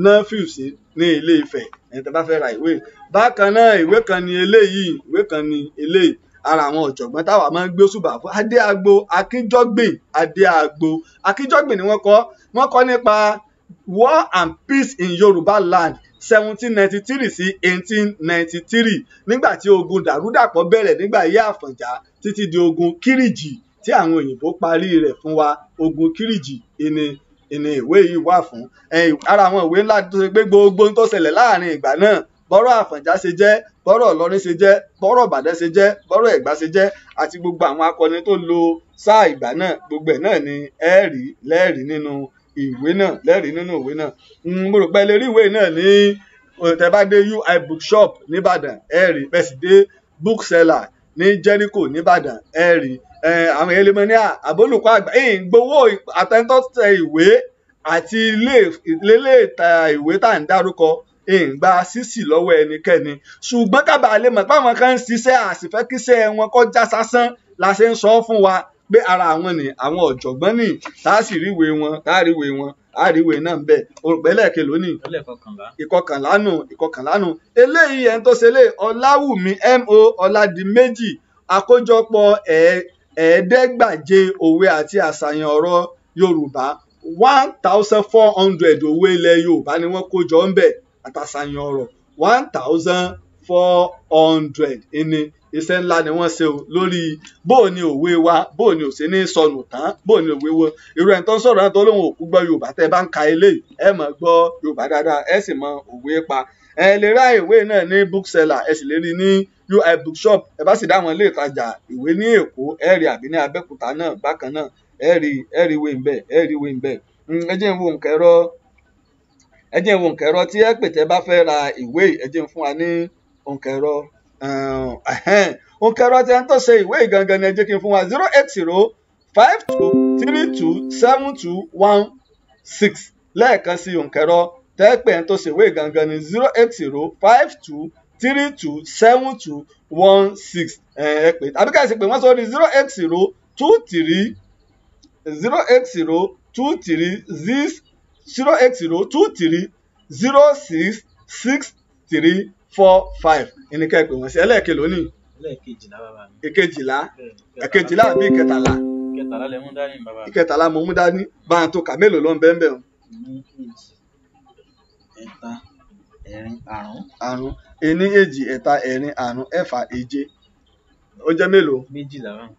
NAVIU sí ní Ilé Ifẹ̀ ẹni tẹ́ bá fẹ́ ra ìwé bákan náà ìwé kan ní eléyìí ara àwọn ọ̀jọ̀gbọ́n táwa máa ń gbé òṣùbà fún Adéagbo Akínjọ́gbìn ni wọ́n kọ nípa War and Peace in Yorùbá Land 1793 sí 1893 nígbà tí ogun dàrúdàpọ̀ bẹ̀rẹ̀ nígbà ayé Àfọ̀njá títí di ogun Kírìjì tí àwọn òyìnbó parí rẹ̀ fún wa ogun Kírìjì ìní ìwé yìí wà fún ara àwọn ìwé ńlá tó ṣe pé gbogbo tó ṣẹlẹ̀ láàrin ìgbà náà bọ́rọ̀ Àfọ̀njá ṣe jẹ́ bọ́rọ̀ Ìlọrin ṣe jẹ́ bọ́rọ̀ Ìbàdàn ṣe jẹ́ bọ́rọ̀ Ẹ̀gbá ṣe jẹ́ àti gbogbo àwọn akọni tó lo sáà ìgbà náà gbogbo ẹ̀ náà ni lẹ́ẹ̀rí nínú ìwé náà mo rò pé lè rí ìwé náà ní tẹ́bádé UI bookshop nìbàdàn ẹ̀rí pẹ̀sìdé bookseller ní Jericho nìbàdàn ẹ̀rí àwọn ẹlẹ́mọ̀ ní àbólùkọ́ àgbà gbowó àtẹ́ntọ́ tẹ ìwé àti ilé ìta ìwé tá à ń dárúkọ ìgbà sísì lọ́wọ́ ẹnikẹ́ni ṣùgbọ́n kábà lè mọ̀ pé àwọn kan ń ṣiṣẹ́ àsìfẹ́ kíṣẹ́ wọn kọjá sásán la ṣe ń sọ fún wa pé ara àwọn ni àwọn ọ̀jọ̀gbọ́n ní tá a sì ríwèé wọn tá a ríwèé wọn àríwèé náà ń bẹ òrùpẹ́lẹ̀ lónìí ìkọkànlá nù eléyìí ẹni tó ṣe lé Ọláwùmí M.O. Ọládìméjì àkójọpọ̀ ẹ̀ẹ́dẹ́gbàje òwe àti àṣàyàn ọ̀rọ̀ Yorùbá 1400 òwe ilẹ̀ Yorùbá ni wọ́n kó jọ ń bẹ̀ àtàṣàyàn ọ̀rọ̀ 1400 ìní iṣẹ́ ńlá ni wọ́n ṣe o lórí bóò ni òwe wa bóò ni òṣè ní sọnù tán bóò ni òwe wo irú ẹni tó ń sọ̀rọ̀ náà tó lóun òkú gbọ́ Yorùbá tẹ́ bá ń ka eléyìí ẹ mọ̀ gbọ́ Yorùbá dáadáa ẹ sì mọ òwe pa ẹ lè ra ìwé náà ní bookseller ẹ sì lè rí ní UI bookshop ẹ bá sì dá àwọn ilé ìtajà ìwé ní Èkó ẹ rí àbí ní Abẹ́òkúta náà bákan náà ẹ rí ìwé ń bẹ ẹ rí ìwé ń bẹ ẹ jẹ́ n wo òǹkẹ̀rọ tí ẹ pè tẹ́ bá fẹ́ ra ìwé ẹ jẹ́ n fún wa ní òǹkẹ̀rọ òǹkẹ̀rọ tí ẹni tó ṣe ìwé gangan ni ẹ jẹ́ kí n fún wa 08052327216 lẹ́ẹ̀kan sí òǹkẹ̀rọ tẹ́ pè ẹni tó ṣe ìwé gangan ni 08052327216 ẹ pè tàbí ká sì pè wọ́n sórí 08023066345 ìníkẹ́ pè wọ́n sí ẹlẹ́ẹ̀kẹ́ lónìí. ẹlẹ́ẹ̀kejìlá bàbá mi. ìkejìlá àbí ìkẹtàlá. ìkẹtàlá lẹ mú dání bàbá mi. ìkẹtàlá mo mú dání bá a tó kà mélòó ló ń bẹ́ẹ̀ bẹ́ẹ̀ o. àrún ení èjì ẹ̀ta ẹ̀rin àrún ẹ̀fà èje ó jẹ́ mélòó. méjìlá báwọn.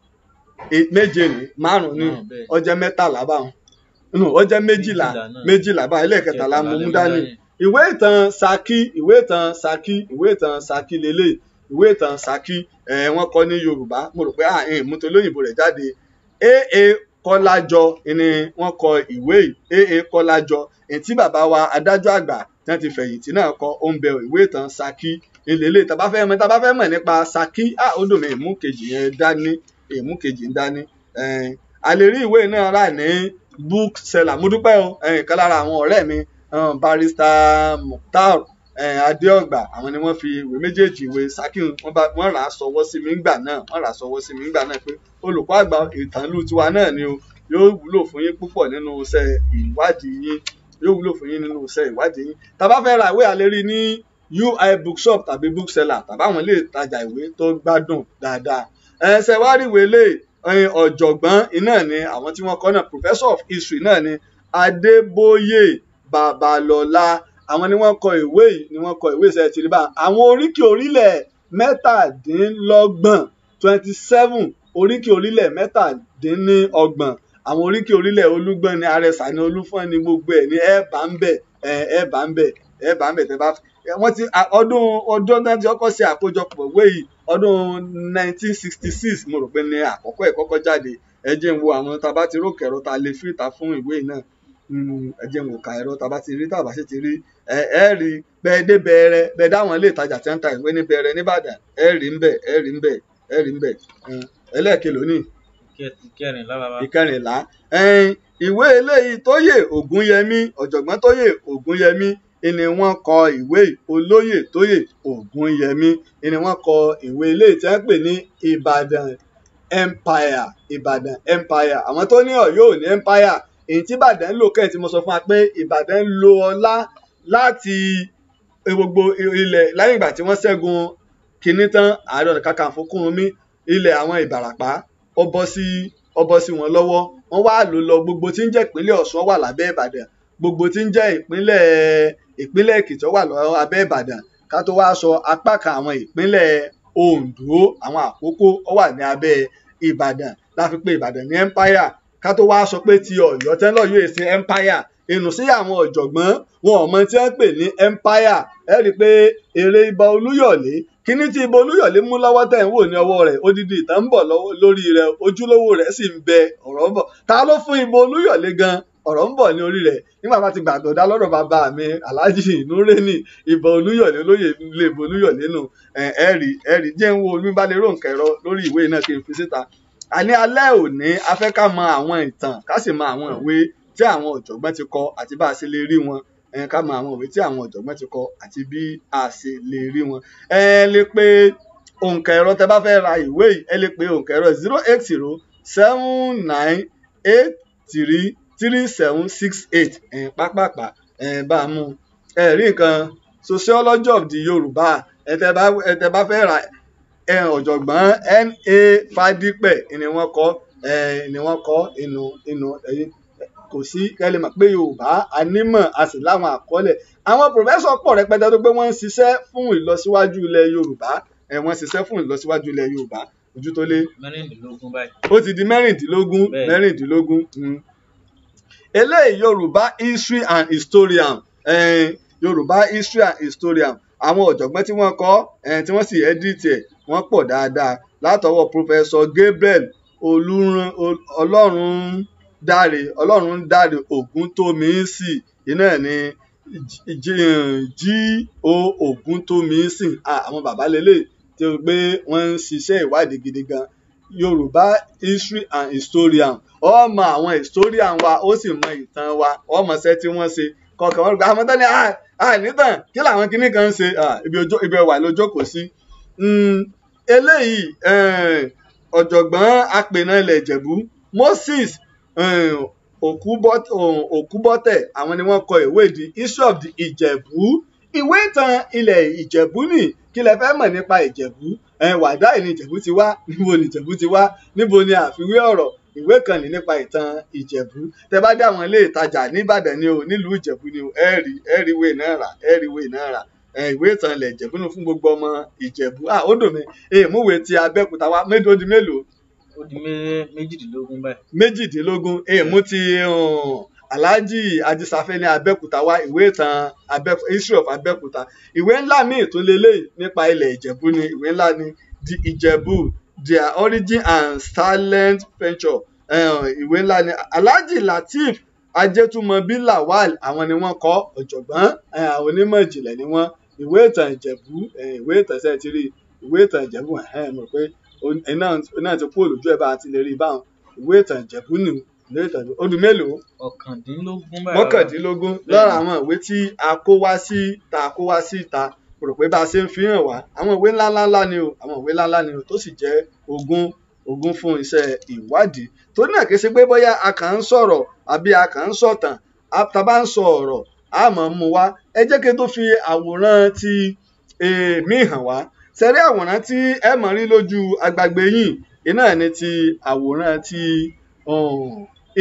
méje ní márùn ní ó jẹ́ mẹ́tàlá báwọn ó jẹ́ méjìlá báwọn ẹlẹ́ẹ̀kẹtàlá mo mú dání. ìwé ìtàn Ṣakí lélẹ̀ ìwé ìtàn Ṣakí wọ́n kọ ní Yorùbá mo rò pé mú tó lóyìnbó rẹ̀ jáde A.A. Kọ́lájọ ni wọ́n kọ ìwé A.A. Kọ́lájọ èyí tí bàbá wa adájọ́ àgbà tí wọ́n ti fẹ̀yìntì náà kọ ó ń bẹ ìwé ìtàn Ṣakí ìlélẹ̀ tá bá fẹ́ mọ̀ nípa Ṣakí ó dùn mí èmú kejì ń dání a lè rí ìwé náà rà ní bookseller mo dúpẹ́ o kan lára àwọn ọ̀rẹ́ mi Barrister Mukhtar Adéọgbà àwọn ni wọ́n fi ìwé méjèèjì ìwé Ṣakí wọ́n rà á sọwọ́ sí mi ńgbà náà pé olùkọ́ àgbà ìtàn ìlú tiwa náà ni o yóò wúlò fún yín púpọ̀ nínú iṣẹ́ ìwádìí yín tá bá fẹ́ ra ìwé a lè rí ní UI bookshop tàbí bookseller tàbí àwọn ilé ìtajà ìwé tó gbádùn dáadáa ṣe wá rí ìwé lè ọ̀jọ̀gbọ́n iná ni àwọn tí wọ́n kọ náà Professor of History náà ni Adébóyè Babalọ́lá àwọn ni wọ́n kọ ìwé iṣẹ́ ti rí bá àwọn oríkì orílẹ̀ 27 oríkì orílẹ̀ 27 àwọn oríkì orílẹ̀ Olúgbọ́n ni Arẹsà ni Olúfọ́n ni gbogbo ẹ̀ ní ẹ bá ń bẹ̀ tẹ́ bá wọ́n ti ọdún náà ti kọ́kọ́ ṣe àkójọpọ̀ ìwé yìí ọdún 1966 mo rò pé ní àkọ́kọ́ ẹ̀ kọ́kọ́ jáde ẹ jẹ́ n wo àwọn tá a bá ti rókẹ̀rọ tá a lè fi ìta fún ìwé náà ẹ jẹ́ n wò ká ẹ̀rọ tá a bá ti rí tá a bá sì ti rí ẹ rí bẹ́ẹ̀ dé bẹ́ẹ̀ dáwọn ilé ìtajà tí wọ́n ń ta ìwé ní Bẹ̀rẹ̀ nìbàdàn ẹ rí ń bẹ̀ ẹlẹ́ẹ̀kẹ́ lónìí. ìkẹrìnlá ìwé eléyìí Tóyè Ògúnyẹmí ọ̀jọ̀gbọ́n Tóyè Ògúnyẹmí ni wọ́n kọ ìwé olóyè Tóyè Ògúnyẹmí ni wọ́n kọ ìwé eléyìí tí wọ́n pè ní Ìbàdàn Empire àwọn tó ní Ọ̀yọ́ ò ní Empire èyí tí Ìbàdàn ń lò kẹ́yìn tí mo sọ fún wa pé Ìbàdàn ń lo ọlá láti gbogbo ilẹ̀ lẹ́yìn ìgbà tí wọ́n ṣẹ́gun kìíní tán Ààrẹ Ọ̀nà Kakanfò Kúrúnmí ilẹ̀ àwọn Ìbàràpá ó bọ́ sí wọn lọ́wọ́ wọ́n wá lò lọ gbogbo tí ń jẹ́ ìpínlẹ̀ Ọ̀ṣun wà lábẹ́ Ìbàdàn gbogbo tí ń jẹ́ ìpínlẹ̀ Èkìtì wà lọ́wọ́ abẹ́ Ìbàdàn ká tó wá sọ apá kan àwọn ìpínlẹ̀ Oǹdó àwọn Àkókó ó wà ní abẹ́ Ìbàdàn láfi pé Ìbàdàn ní Empire ká tó wá sọ pé ti Ọ̀yọ́ tẹ́lọ̀ yóò ṣe Empire inú sí àwọn ọ̀jọ̀gbọ́n wọn ò mọ tí wọ́n pè ní Empire ẹ rí i pé èrè Ìbà Olúyọ̀lé kíní tí Ìbà Olúyọ̀lé mú lọ́wọ́ tẹ̀ ń wò ní ọwọ́ rẹ̀ odidi ìtàn ń bọ̀ lórí rẹ̀ ojúlówó rẹ̀ sì ń bẹ ọ̀rọ̀ ń bọ̀ ta ló fún Ìbà Olúyọ̀lé gan ọ̀rọ̀ ń bọ̀ ní orí rẹ̀ nígbà bá ti gbàgbọ́ dá lọ́dọ̀ bàbá mi Alhaji Nureni Ìbà Olúyọ̀lé olóyè ilé Ìbà Olúyọ̀lé nù ẹ̀rí jẹ́ ń wo olúbalẹ̀rọ̀ nkẹ̀rọ lórí ìwé náà kí n fi síta àní alẹ́ òní a fẹ́ ká mọ àwọn ìtàn ká sì mọ àwọn ìwé tí àwọn ọ̀jọ̀gbọ́n ti kọ àti bá a ṣe lè rí wọn. Ká mọ àwọn ìwé tí àwọn ọ̀jọ̀gbọ́n ti kọ àti bí a ṣe lè rí wọn. Ẹ lè pe òǹkà ẹ̀rọ tẹ́ bá fẹ́ ra ìwé yìí, ẹ lè pe òǹkà ẹ̀rọ 08079833768. Pápápá bá a mú rí nǹkan Sociology of the Yorùbá ẹ tẹ́ bá fẹ́ ra ọ̀jọ̀gbọ́n N.A. Fádípẹ̀ ni wọ́n kọ inú kò sí kẹ́lẹ́ mọ̀ pé Yorùbá anímọ̀ a sì láwọn àkọọ́lẹ̀. Àwọn pòfẹ́sọ̀ pọ̀ rẹpẹtẹ tó pé wọ́n ń ṣiṣẹ́ fún ìlọsíwájú ilẹ̀ Yorùbá. Wọ́n ṣiṣẹ́ fún ìlọsíwájú ilẹ̀ Yorùbá. Ojú tó lé 16 báyìí. Ó ti di 16. Eléyìí Yorùbá History and Historian. Yorùbá History and Historian. Àwọn ọ̀jọ̀gbọ́n tí wọ́n kọ tí wọ́n sì edit ẹ̀ wọ́n pọ̀ dáadáa látọwọ́ Professor Gabriel Ọlọ́rundáre Ògúntómiìsì. Iná ẹ̀ ni G.O. Ògúntómiìsì. Àwọn bàbá lélẹ̀ tí ó gbé wọ́n ń ṣiṣẹ́ ìwádìí gidi gan. Yorùbá History and Historian. Ó mọ àwọn historian wa ó sì mọ ìtàn wa, ó mọ iṣẹ́ tí wọ́n ṣe. Kọ̀ọ̀kan wọn gba àwọn tán ní nítàn kí làwọn kinní kan ń ṣe ibi ẹwà ló jókòó sí. Eléyìí ọ̀jọ̀gbọ́n apènà ilẹ̀ Ìjẹ̀bú Moses Òkúbọ́tẹ̀ àwọn ni wọ́n kọ ìwé the History of the Ìjẹ̀bú. Ìwé ìtàn ilẹ̀ Ìjẹ̀bú nì kí lẹ fẹ́ mọ̀ nípa Ìjẹ̀bú. Wàdáì ni Ìjẹ̀bú ti wá, níbo ni Ìjẹ̀bú ti wá, níbo ni àfiwé ọ̀rọ̀. Ìwé kan ní nípa ìtàn Ìjẹ̀bú. Tẹ́ bá dé àwọn ilé ìtajà ní Ìbàdàn ni o, nílùú Ìjẹ̀bú ni o, ẹ rí ìwé náà rà. Ìwé ìtàn ilẹ̀ Ìjẹ̀bú nù fún gbogbo ọmọ Ìjẹ̀bú. Ó dùn mí múwèé ti Abẹ́òkúta wá ó di mélòó? Ó di 18 báyìí. 18. Mú ti Alhaji Ajísáfẹ́ ní Abẹ́òkúta wá ìwé ìtàn History of Abẹ́òkúta. Ìwé ńlá míì tó lélẹ́yìí nípa ilẹ̀ Ìjẹ̀bú ni ìwé ńlá ni The Ìjẹ̀bú Their Origin and Silent Venture. Ìwé ńlá ni Alhaji Lateef Ajétúmọ̀bí Lawal àwọn ni wọ́n kọ ọ̀jọ̀gbọ́n àwọn onímọ̀ ìjìnlẹ̀ ni wọ́n. Ìwé ìtàn Ìjẹ̀bú ìwé ìtàn ṣe ti rí ìwé ìtàn Ìjẹ̀bú mọ̀ pé náà ti kú olójú ẹ̀ bá ti lè rí báwọn. Ìwé ìtàn Ìjẹ̀bú nì ó di mélòó? 19 lọ́ra àwọn ìwé tí a kó wá sí ìta rò pé bá a ṣe ń fi hàn wá. Àwọn ìwé ńláńlá ni o tó sì jẹ́ ogún fún iṣẹ́ ìwádìí. Torí náà kì í ṣe pé bóyá a kàn ń sọ̀rọ̀ àbí a kàn ń sọ̀tàn. Tá bá ń sọ ọ̀rọ̀ a máa mú wá. Ẹ jẹ́ kí n tó fi àwòrán ti èmi hàn wá. Ṣẹ̀rí àwòrán tí ẹ mọ̀ rí lójú agbègbè yìí iná ni ti àwòrán ti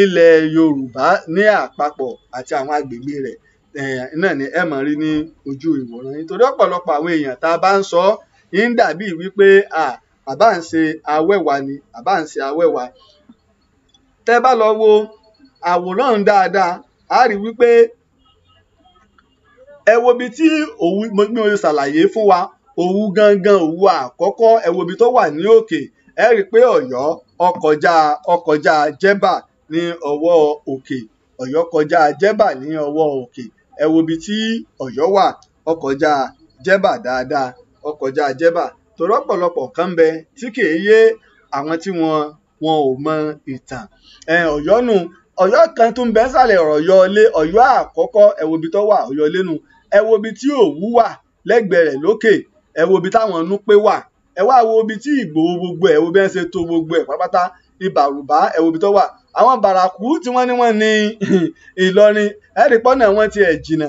ilẹ̀ Yorùbá ní àpapọ̀ àti àwọn agbègbè rẹ̀. Iná ni ẹ mọ̀ rí ní ojú ìwòran yìí. Torí ọ̀pọ̀lọpọ̀ àwọn èèyàn tá a bá ń sọ ń dàbí wípé àbá ń ṣe awẹ́wà ni àbá ń ṣe awẹ́wà. Tẹ́ bá lọ wo àwòrán dáadáa a rí wípé ẹ wo ibi tí òwú mo ṣàlàyé fún wa òwú gangan òwú àkọ́kọ́ ẹ wo ibi tó wà ní òkè. Ẹ rí pé Ọ̀yọ́ ọkọjá Jẹ́bà ní ọwọ́ òkè. Ọ̀yọ́ kọjá Jẹ́bà ní ọwọ́ òkè. Ẹ wo ibi tí Ọ̀yọ́ wà ọkọjá Jẹ́bà dáadáa ọkọjá Jẹ́bà. Torí ọ̀pọ̀lọpọ̀ kan bẹ tí kìí yé àwọn tí wọn ò mọ ìtàn. Ọ̀yọ́ nù Ọ̀yọ́ kan tún bẹ sàlẹ̀ Ọ̀yọ́lé Ọ̀yọ́ àkọ́kọ́ ẹ wo ibi tó wà Ọ̀yọ́lé nù. Ẹ wo ibi tí Òwú wà lẹ́gbẹ̀ẹ́ rẹ̀ lókè. Ẹ wo ibi táwọn Núpé wà. Ẹ wá wo ibi tí Ìgbòho gbogbo ẹ wo bí wọ́n ṣe tó gbogbo ẹ̀ pátápátá. Ìbàrùbá ẹ wo ibi tó wà. Àwọn Bàràkú tí wọ́n ní Ìlọrin ẹ rí pọ́nà wọn ti ẹ̀ jìnnà.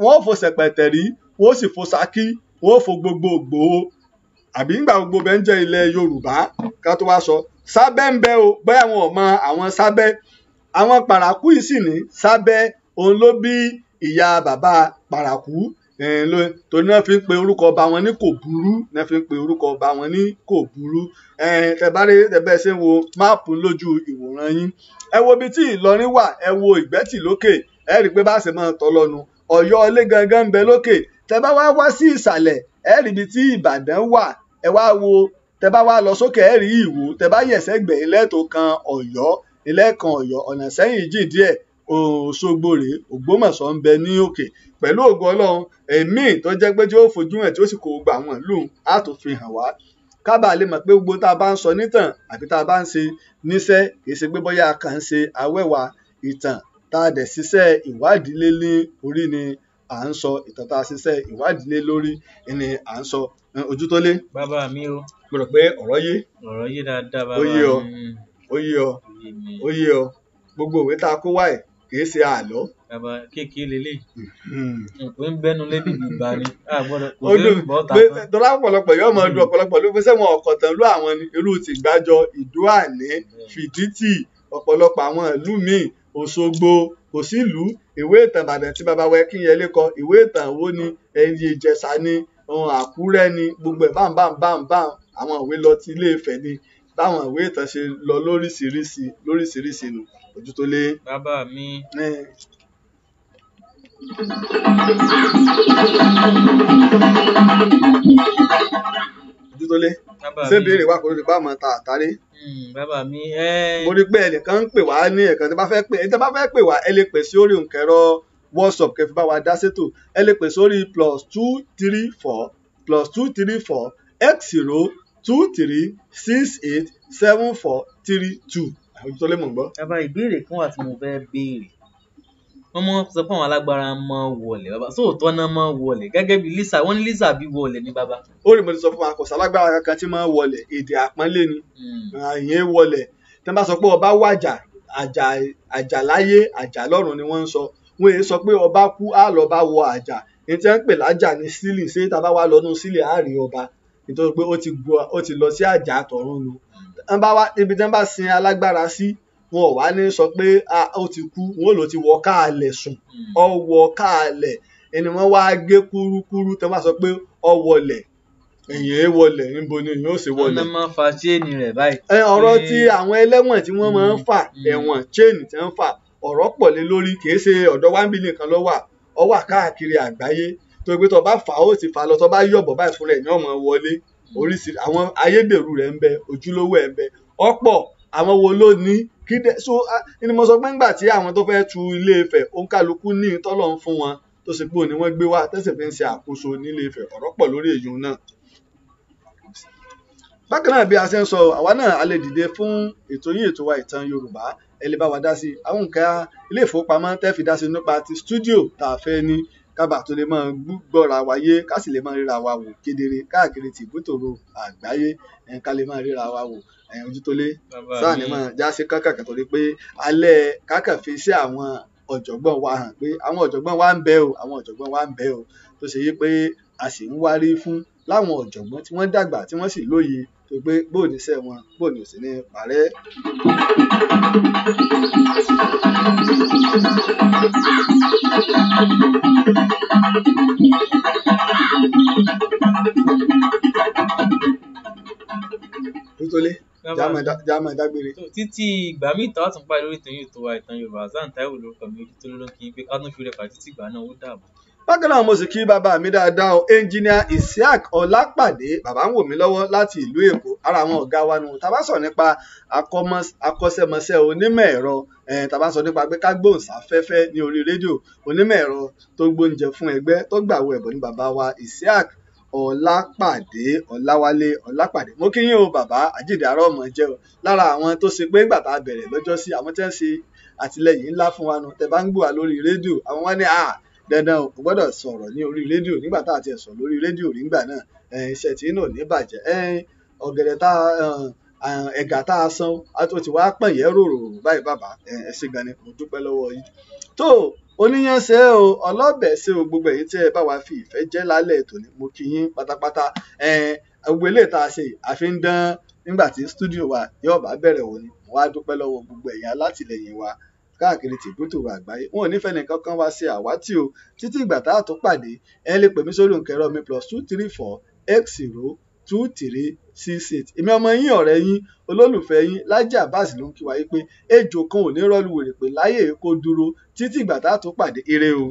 Wọ́n ò fò Ṣẹ̀pẹ̀tẹ̀rí wọ́n ó sì fò Ṣakí wọ́n ó fò gbogbo Ìgbòho. Àbí nígbà gbogbo bẹ́ẹ̀ ń jẹ́ ilẹ̀ Yorùbá ká tó wá sọ. Sábẹ́ ń bẹ o bẹ́ẹ̀ àwọn ò mọ àwọn Sábẹ́. Àwọn Pàràkú yìí sì ní Sábẹ́ òun ló bí ìyá bàbá Pàràkú. Torí náà fi ń pe orúkọ ọba wọn ní Kòbúrú tẹ́bẹ́ ṣe ń wo máàpù lójú ìwòran yín. Ẹ wo ibi tí Ìlọrin wà ẹ wo Ìgbẹ́tì lókè ẹ rí i pé bá ṣe máa tọ́ lọ́nu. Ọ̀yọ́lé gangan ń bẹ lókè. Tẹ́ bá wá sí ìsàlẹ̀ ẹ rí ibi tí Ìbàdàn wà. Ẹ wá wo tẹ́ bá wá lọ sókè ẹ rí Ìwó. Tẹ́ bá yẹ̀ sẹ́gbẹ̀ẹ́ ilé tó kan Ọ̀yọ́ ọ̀nà sẹ́yìn jìn díẹ̀ Òṣogbo rèé Ògbómọ̀ṣọ́ ń bẹ ní òkè. Pẹ̀lú ògo Ọlọ́run èmi tó jẹ́ pé tí ó fojú hàn tí ó sì kó gbogbo àwọn ìlú á tó fi hàn wá. Kábà lè mọ̀ pé gbogbo tá a bá ń sọ nítàn àbí tá a bá ń ṣe níṣẹ́ kì í ṣe pé bóyá a kàn ń ṣe awẹ́wà ìtàn tá a dẹ̀ ṣiṣẹ́ ìwádìí lé ní orí ni à ń sọ, ìtàn tá a ṣiṣẹ́ ìwádìí lé lórí ni à ń sọ. Ojútólé. Bàbá mi o. Mo rò pé ọ̀rọ̀ yé. Ọ̀rọ̀ yé dáadáa bàbá Ó mi. yé ọ. Ó yé ọ. Ó yé ọ. Gbogbo ìwé tá a kó wáyé kì í ṣe àlọ́. Bàbá kékeré lélẹ̀. Nǹkan ń bẹ́nu lébi ìgbà ni. A gbọ́dọ̀ kò Ó sí dùn bọ́ta pé kan. tọ́lá ọ̀pọ̀lọpọ̀ yóò máa dùn ọ̀pọ̀lọpọ̀ ló fi sẹ́wọ̀n ọ̀kọ̀tàn lú àwọn ni irú tìgbàjọ Ìdó-Àní Fìdítì ọ̀pọ̀lọpọ̀ àwọn ìlú míì Òṣogbo kò sí ìlú ìwé ìtàn Ìbàdàn tí bàbá wa Akínyẹlé kọ ìwé ìtàn Ìwó ni ẹ̀yìn Ìjẹ̀ṣà ni Àkúrẹ́ ni gbogbo ẹ̀ bámbámbámbám àwọn ìwé lọ ti Ilé Ifẹ̀ ni báwọn ìwé ìtàn ṣe lọ lóríṣiríṣi nù. Ojútólé. Bàbá mi. Ojútólé. Bàbá Ṣé mi. béèrè wà kó ló di bá mọ̀ ta àtàrí? Bàbá mi. Mo rí pé ẹnìkan ń pè wá ní ẹ̀kan tí bá fẹ́ pè tí bá fẹ́ pè wá ẹ lè pè sí orí òǹkẹ̀rọ WhatsApp kẹ́ fi bá wa dá sétò ẹ lè pè sórí +234 x023687432. Ojútólé mò ń gbọ́. Bàbá ìbéèrè kan wà tí mo fẹ́ béèrè. Wọ́n mọ̀ sọ pé àwọn alágbára máa wọlé bàbá sóòótọ́ náà máa wọlé gẹ́gẹ́ bí Lisa wọ́n ní Lisa bí wọlé ní bàbá. Ó rí mo ti sọ fún wa kò sálágbára kankan tí máa ń wọlé èdè àpọ́nlé ni ìyẹn wọlé tí wọ́n bá sọ pé ọba wàjà àjà láyé àjà lọ́run ni wọ́n ń sọ wọ́n èyí sọ pé ọba kú á lọ bá wọ àjà ní tí wọ́n ń pè lájà ní sílì ṣé tá a bá wá lọ nú sílì á rí ọba nítorí pé ó ti lọ sí àjà àtọ̀run nu ibi tí wọ́n bá sin alágbára sí wọn ò wá ní sọ pé ó ti kú wọn ò lò ti wọ káàlẹ̀ sùn ọ wọ káàlẹ̀ ẹni wọ́n wá gé kúrúkúrú tí wọ́n bá sọ pé ọ wọlẹ̀ èyàn wọlẹ̀ níbo ni èyàn ó ṣe wọlẹ̀. Wọ́n máa ń fa chain rẹ̀ báyìí. Ọ̀rọ̀ tí àwọn ẹlẹ́wọ̀n tí wọ́n máa ń fà ẹ̀wọ̀n chain tí wọ́n ń fà ọ̀rọ̀ pọ̀ lé lórí kìí ṣe ọ̀dọ̀ wáńbí nìkan ló wà ó wà káàkiri àgbáyé tó gbé tó bá fà ó ti fà lọ tó bá yọ̀bọ̀ báyìí fún rẹ̀ ní ọmọ wọlé oríṣiríṣi àwọn ayédèrú rẹ̀ ń bẹ ojúlówó ẹ̀ ń bẹ ọ̀pọ̀ àwọn wo ló ní so ni mo sọ pé ńgbà tí àwọn tó fẹ́ tu Ilé Ifẹ̀ òǹkàlùkù ní tọ́lọ̀ ń fún wọn tó ṣe pé òní wọ́n gbé wá tẹ́sẹ̀ fi ń ṣe àkóso nílé Ifẹ̀ ọ̀rọ̀ pọ̀ lórí èyí náà. Bákan náà bí a ṣe ń sọ àwa náà a lè dìde fún ètò yín ètò wa ìtàn Yorùbá ẹ lè bá wa dá sí àwọn nǹkan ilé ìfowópamọ́ tẹ́ fi dá sí nípa ti stúdíò tá a fẹ́ ní kábà tó lè máa gbọ́ra wáyé ká sì lè máa ríra wa wò kedere káàkiri tìbútòrò àgbáyé ká lè máa ríra wa wò Ojútólé sáà ní máa já sí kákàkà torí pé alẹ́ kákà fi sí àwọn ọ̀jọ̀gbọ́n wa hàn pé àwọn ọ̀jọ̀gbọ́n wa ń bẹ o àwọn ọ̀jọ̀gbọ́n wa ń bẹ o tó ṣe yí pé a sì ń wárí fún láwọn ọ̀jọ̀gbọ́n tí wọ́n dàgbà tí wọ́n sì lóye tó pé bóò ní iṣẹ́ wọn bóò ní òsì ní parẹ́. Ojútólé jámọ̀ dágbére. Títí ìgbà míì tá a tún parí lórí ìtàn yìí tó wa ìtàn Yorùbá Hasan Taiwo lórúkọ mi Ojútólé ló kí n pé ká tún fi rẹ̀ pàtí títí ìgbà náà ó dàbọ̀. Bákan náà mo sì kí bàbá mi dáadáa o ẹnjìníà Isiaq Ọlápàdé bàbá ń wò mí lọ́wọ́ láti ìlú Èkó ara àwọn ọ̀gá wa nù tá a bá sọ nípa akọ́ṣẹ́mọṣẹ́ onímọ̀ ẹ̀rọ tá a bá sọ nípa pé ká gbóhùnsáfẹ́fẹ́ ní orí rédíò onímọ̀ ẹ̀rọ tó gbóúnjẹ fún ẹgbẹ́ tó gbàwó ẹ̀bọ̀ ní bàbá wa Isiaq Ọlápàdé Ọláwálé Ọlápàdé mo kí yín o bàbá àjíǹde àárọ̀ ọmọ jẹ́ o lára àwọn tó ṣe pé ìgbà tá a bẹ̀rẹ̀ lọ́jọ́ sí àwọn tẹ́ ń ṣe àtìlẹyìn ńlá fún wa nù tẹ́ bá ń gbọ́ wa lórí rédíò àwọn wá ní dandan o gbọ́dọ̀ sọ̀rọ̀ ní orí rédíò nígbà tá a ti sọ lórí rédíò nígbà náà iṣẹ́ tí náà ní bàjẹ́ ọ̀gẹ̀dẹ̀ tá ẹ̀gà tá a san tó ti wá pọ̀n yẹ́ rorò báyìí bàbá ẹ ṣé gan ni mo dúpẹ́ lọ́wọ́ yìí tó oníyanṣẹ́ o ọlọ́bẹ̀ ṣe o gbogbo èyí tí ẹ bá wa fi ìfẹ́ jẹ́ lálẹ́ ètò ni mo kí yín pátápátá gbogbo eléyìí tá a ṣe àfi ń dán nígbà tí stúdíò wa yóò bá bẹ̀rẹ̀ wò ni mo wá dúpẹ́ lọ́wọ́ gbogbo ẹ̀yin alátìlẹyìn wa káàkiri tìbútòrò àgbáyé wọn ò nífẹ̀ẹ́ nìkan kan wá sí àwátì o títí ìgbà tá a tó pàdé ẹ lè pè mí sórí òǹkẹ̀rọ mi +234 x02368 èmi ọmọ yín ọ̀rẹ́ yín olólùfẹ́ yín Lájí Abbas ló ń kí wa yí pé ejò kan ò ní rọ́ọ̀lù wèrè pé láyé kó dúró títí ìgbà tá a tó pàdé ire o.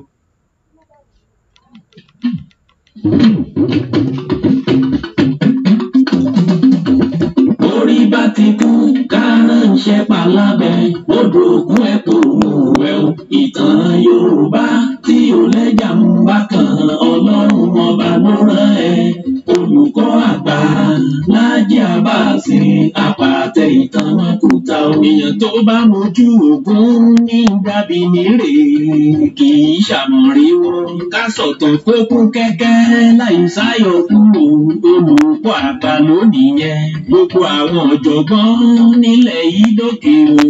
Orí bá ti kú kárànṣẹ́ palábẹ́ odò òkun ẹ̀ kò mú ẹ o ìtàn Yorùbá tí ò lẹ́jà ń bá kan Ọlọ́run ọba ló rán ẹ olùkọ́ àgbà Lájí Abbas àpàtẹ ìtàn wọn kú tán. òrìṣà ènìyàn tó bá mojú ògún ní dàbí nírè kì í ṣàmọ̀ríwó ká sọ̀tàn kó kún kẹ́kẹ́ láì sáyọ kúrò olùkọ́ àgbà lónìí yẹn gbogbo àwọn ọ̀jọ̀gbọ́n nílẹ̀ yìí lókè o.